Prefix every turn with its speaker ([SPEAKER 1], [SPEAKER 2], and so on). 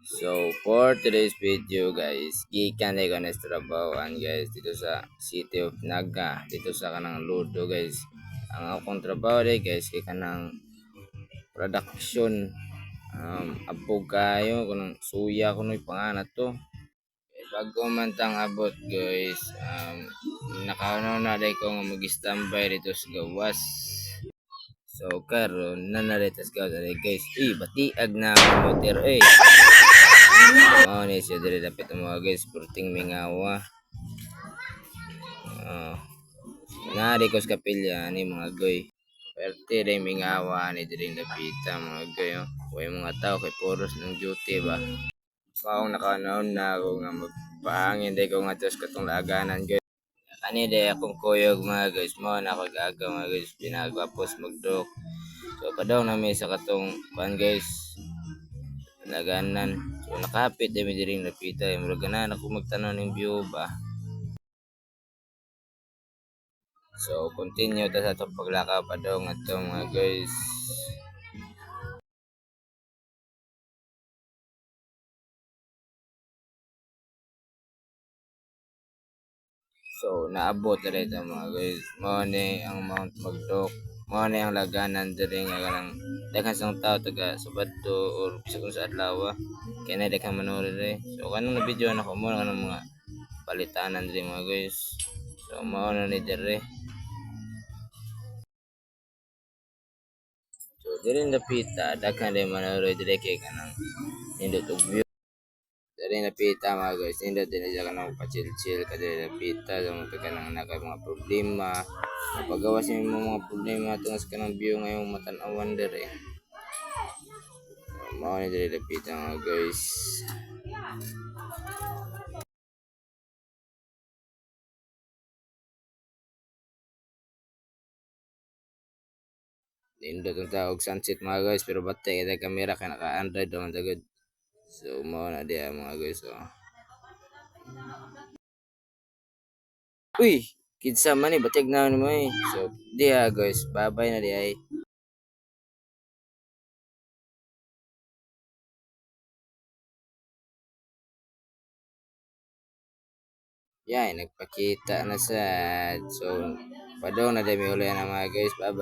[SPEAKER 1] So, for today's video guys, gikan ko na sa trabahoan guys dito sa City of Naga, dito sa kanang Ludo guys. Ang akong trabaho day guys, kay kanang production. Abog kayo, kunang suya kuno panganat to. Bago man tang abot guys, nakaano na day ko nga mag-standby dito sa gawas. So karon nanaritas ka dali guys. Batiag na ang motor Mao ni siya diri dapit ang mga guys, purting mingawa. Oh, nari ko sa kapilya ni mga goy. Perte rin mingawa ni diri dapita mga goy. Kuha mga tao kay puros ng duty ba. Paong nakanaon na ako nga magpaangin day ko nga tos katong laganan guys. Kani day akong kuyog mga guys, mo na ako gaga mga guys, pinagwapos magdok. So padaw na may sa katong pan guys, laganan. So nakapit din mi diri napita, murag ganan ako magtanom ng view ba. So continue ta sa itong paglakaw pa daw nga ito mga guys. So naabot na rin mga guys. Mao ni ang Mount Magdok. Mao ni ang laganan diri nga kanang daghan sang tao taga Sabadto or sa kung sa adlaw. Kaya na daghang manuri rin. So kanang na video na ko mo kanang mga palitanan diri mga guys. So mao na ni diri. So diri napita daghan rin manuri diri kay kanang nindot og view. Dari napita mga guys, hindi din siya ka nang pa-chill-chill ka din napita sa mga taga nang naka mga problema. Napagawas yung mga problema tungkol sa kanang view ngayong matanawan dere. So, mao ni diri napita mga guys. Nindot ang tawag sunset mga guys, pero batay kita kamera ka naka-Android naman tagad. So mao na diya mga guys. So. Uy! Kinsa man ni batig na ni mo eh. So diya guys, bye-bye na diya eh. Yan, nagpakita na sa. So, padaw na dami uli na mga guys. Bye-bye.